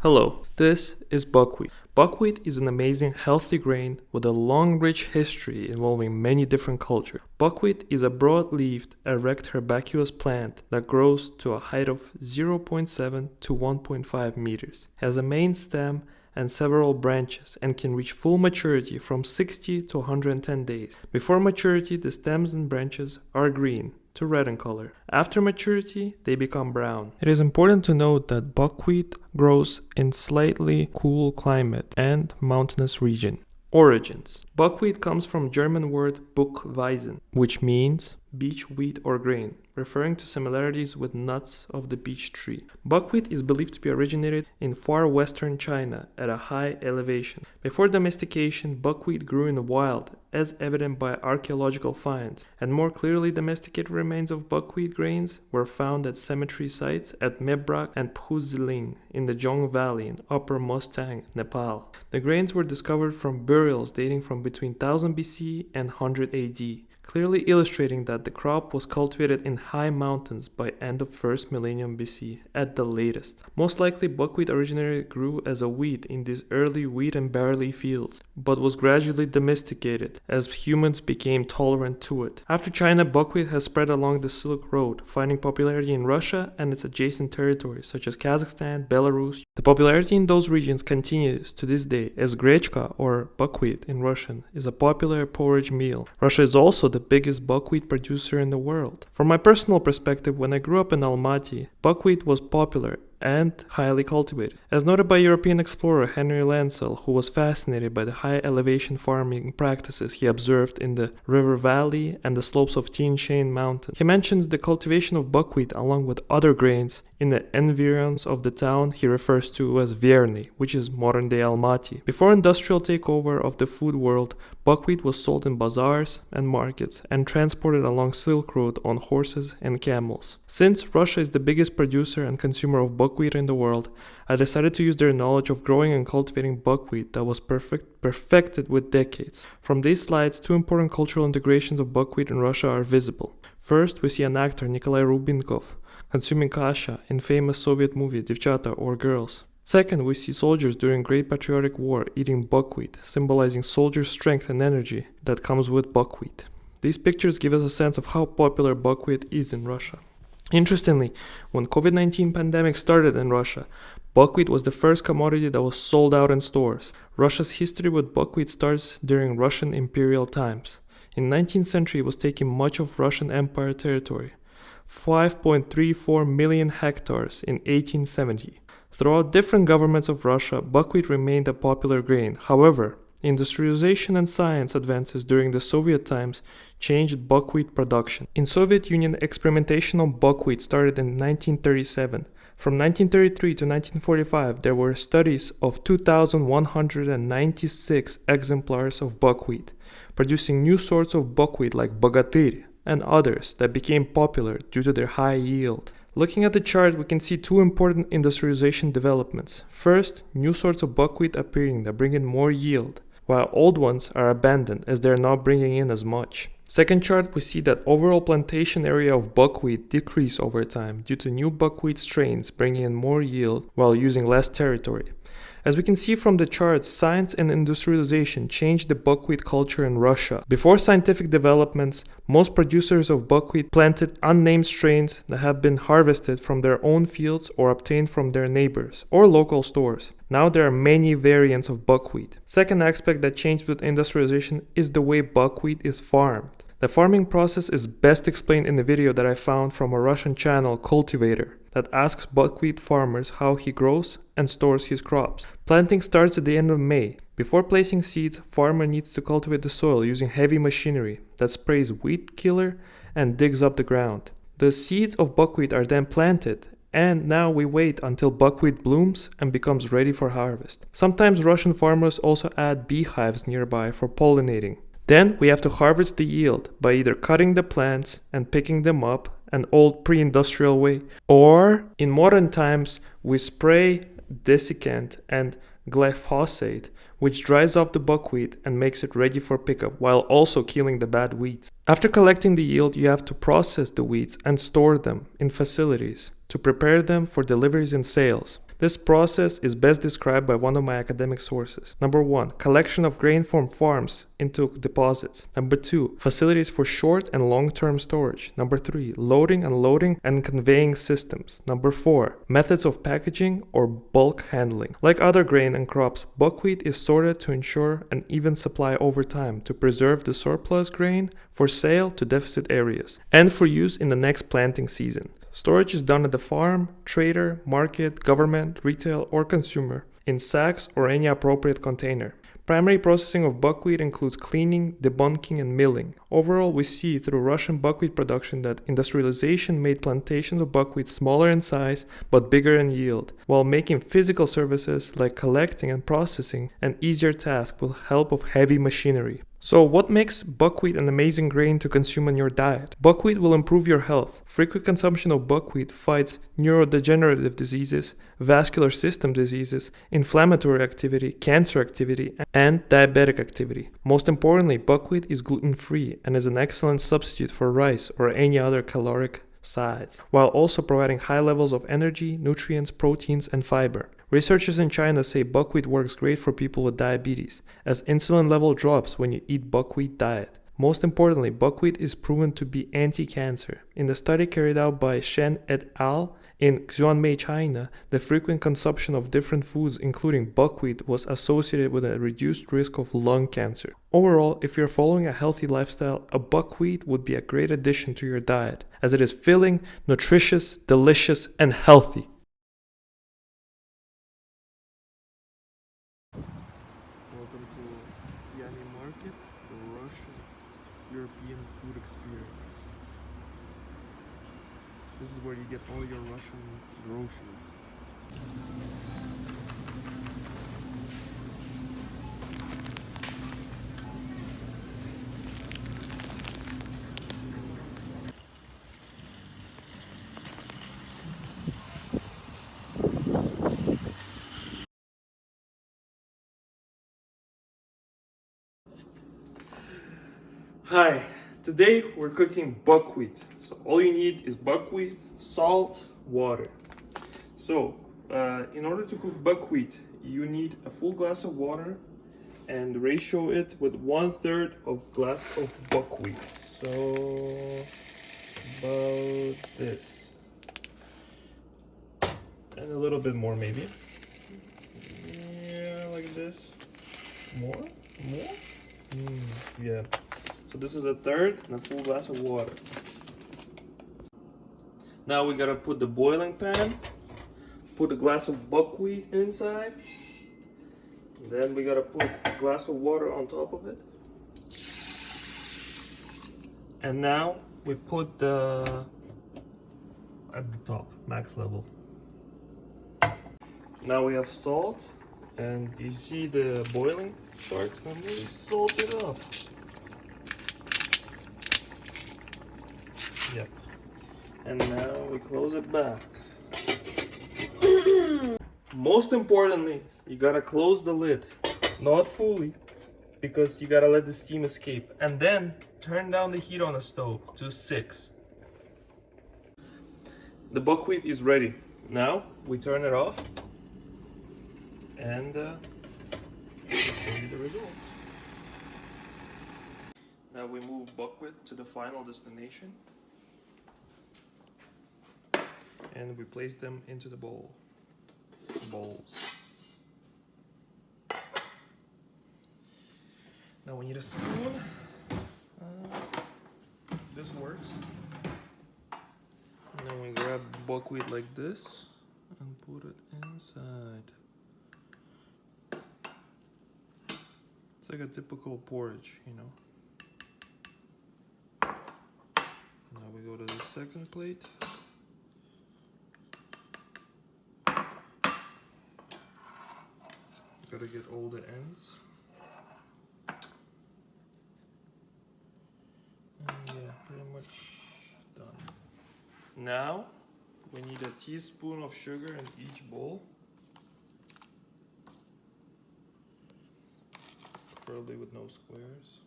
Hello, this is buckwheat. Buckwheat is an amazing healthy grain with a long rich history involving many different cultures. Buckwheat is a broad-leaved, erect herbaceous plant that grows to a height of 0.7 to 1.5 meters, has a main stem and several branches, and can reach full maturity from 60 to 110 days. Before maturity, the stems and branches are green to red in color. After maturity, they become brown. It is important to note that buckwheat grows in slightly cool climate and mountainous region. Origins. Buckwheat comes from German word Buckweizen, which means beech wheat or grain, referring to similarities with nuts of the beech tree. Buckwheat is believed to be originated in far western China at a high elevation. Before domestication, buckwheat grew in the wild, as evident by archaeological finds, and more clearly domesticated remains of buckwheat grains were found at cemetery sites at Mebrak and Phuzhiling in the Jong Valley in Upper Mustang, Nepal. The grains were discovered from burials dating from between 1000 BC and 100 AD. Clearly illustrating that the crop was cultivated in high mountains by end of 1st millennium BC at the latest. Most likely buckwheat originally grew as a wheat in these early wheat and barley fields, but was gradually domesticated as humans became tolerant to it. After China, buckwheat has spread along the Silk Road, finding popularity in Russia and its adjacent territories such as Kazakhstan, Belarus. The popularity in those regions continues to this day as grechka or buckwheat in Russian is a popular porridge meal. Russia is also the biggest buckwheat producer in the world. From my personal perspective, when I grew up in Almaty, buckwheat was popular and highly cultivated. As noted by European explorer Henry Lansell, who was fascinated by the high elevation farming practices he observed in the river valley and the slopes of Tian Shan mountain. He mentions the cultivation of buckwheat along with other grains in the environs of the town he refers to as Verny, which is modern-day Almaty. Before industrial takeover of the food world, buckwheat was sold in bazaars and markets and transported along Silk Road on horses and camels. Since Russia is the biggest producer and consumer of buckwheat in the world, I decided to use their knowledge of growing and cultivating buckwheat that was perfected with decades. From these slides, two important cultural integrations of buckwheat in Russia are visible. First, we see an actor, Nikolai Rubinkov, consuming kasha in famous Soviet movie Devchata or Girls. Second, we see soldiers during Great Patriotic War eating buckwheat, symbolizing soldiers' strength and energy that comes with buckwheat. These pictures give us a sense of how popular buckwheat is in Russia. Interestingly, when COVID-19 pandemic started in Russia, buckwheat was the first commodity that was sold out in stores. Russia's history with buckwheat starts during Russian imperial times. In 19th century, it was taking much of Russian Empire territory, 5.34 million hectares in 1870. Throughout different governments of Russia, buckwheat remained a popular grain. However, industrialization and science advances during the Soviet times changed buckwheat production. In Soviet Union, experimentation on buckwheat started in 1937. From 1933 to 1945, there were studies of 2,196 exemplars of buckwheat, producing new sorts of buckwheat like Bogatyr and others that became popular due to their high yield. Looking at the chart, we can see two important industrialization developments. First, new sorts of buckwheat appearing that bring in more yield, while old ones are abandoned as they are not bringing in as much. Second chart, we see that overall plantation area of buckwheat decrease over time due to new buckwheat strains bringing in more yield while using less territory. As we can see from the charts, science and industrialization changed the buckwheat culture in Russia. Before scientific developments, most producers of buckwheat planted unnamed strains that have been harvested from their own fields or obtained from their neighbors or local stores. Now there are many variants of buckwheat. Second aspect that changed with industrialization is the way buckwheat is farmed. The farming process is best explained in the video that I found from a Russian channel, Cultivator, that asks buckwheat farmers how he grows and stores his crops. Planting starts at the end of May. Before placing seeds, farmer needs to cultivate the soil using heavy machinery that sprays weed killer and digs up the ground. The seeds of buckwheat are then planted, and now we wait until buckwheat blooms and becomes ready for harvest. Sometimes Russian farmers also add beehives nearby for pollinating. Then we have to harvest the yield by either cutting the plants and picking them up, an old pre-industrial way, or in modern times we spray desiccant and glyphosate, which dries off the buckwheat and makes it ready for pickup while also killing the bad weeds. After collecting the yield, you have to process the weeds and store them in facilities to prepare them for deliveries and sales. This process is best described by one of my academic sources. Number 1, collection of grain from farms into deposits. Number 2, facilities for short and long-term storage. Number 3, loading, unloading, and conveying systems. Number 4, methods of packaging or bulk handling. Like other grain and crops, buckwheat is sorted to ensure an even supply over time to preserve the surplus grain for sale to deficit areas and for use in the next planting season. Storage is done at the farm, trader, market, government, retail, or consumer, in sacks or any appropriate container. Primary processing of buckwheat includes cleaning, debunking, and milling. Overall, we see through Russian buckwheat production that industrialization made plantations of buckwheat smaller in size but bigger in yield, while making physical services like collecting and processing an easier task with help of heavy machinery. So what makes buckwheat an amazing grain to consume in your diet? Buckwheat will improve your health. Frequent consumption of buckwheat fights neurodegenerative diseases, vascular system diseases, inflammatory activity, cancer activity, and diabetic activity. Most importantly, buckwheat is gluten-free and is an excellent substitute for rice or any other caloric size, while also providing high levels of energy, nutrients, proteins, and fiber. Researchers in China say buckwheat works great for people with diabetes, as insulin level drops when you eat buckwheat diet. Most importantly, buckwheat is proven to be anti-cancer. In the study carried out by Shen et al. In Xuanmei, China, the frequent consumption of different foods, including buckwheat, was associated with a reduced risk of lung cancer. Overall, if you're following a healthy lifestyle, a buckwheat would be a great addition to your diet, as it is filling, nutritious, delicious, and healthy. Welcome to Yani Market, the Russian European food experience. This is where you get all your Russian groceries. Hi, today we're cooking buckwheat. So all you need is buckwheat, salt, water. So in order to cook buckwheat, you need a full glass of water and ratio it with 1/3 of glass of buckwheat. So about this. And a little bit more maybe. Yeah, like this. More? More? Yeah. So this is a third and a full glass of water. Now we gotta put the boiling pan, put a glass of buckwheat inside, then we gotta put a glass of water on top of it. And now we put the at the top, max level. Now we have salt, and you see the boiling starts, and we salt it up. Yep. And now we close it back. Most importantly, you gotta close the lid, not fully, because you gotta let the steam escape. And then turn down the heat on the stove to 6. The buckwheat is ready. Now we turn it off and show you the results. Now we move buckwheat to the final destination and we place them into the bowls. Now we need a spoon. This works. And then we grab buckwheat like this and put it inside. It's like a typical porridge, you know. Now we go to the second plate. Gotta get all the ends. And yeah, pretty much done. Now we need a teaspoon of sugar in each bowl. Preferably with no squares.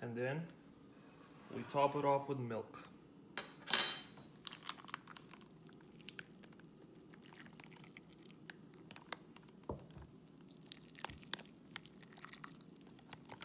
And then we top it off with milk.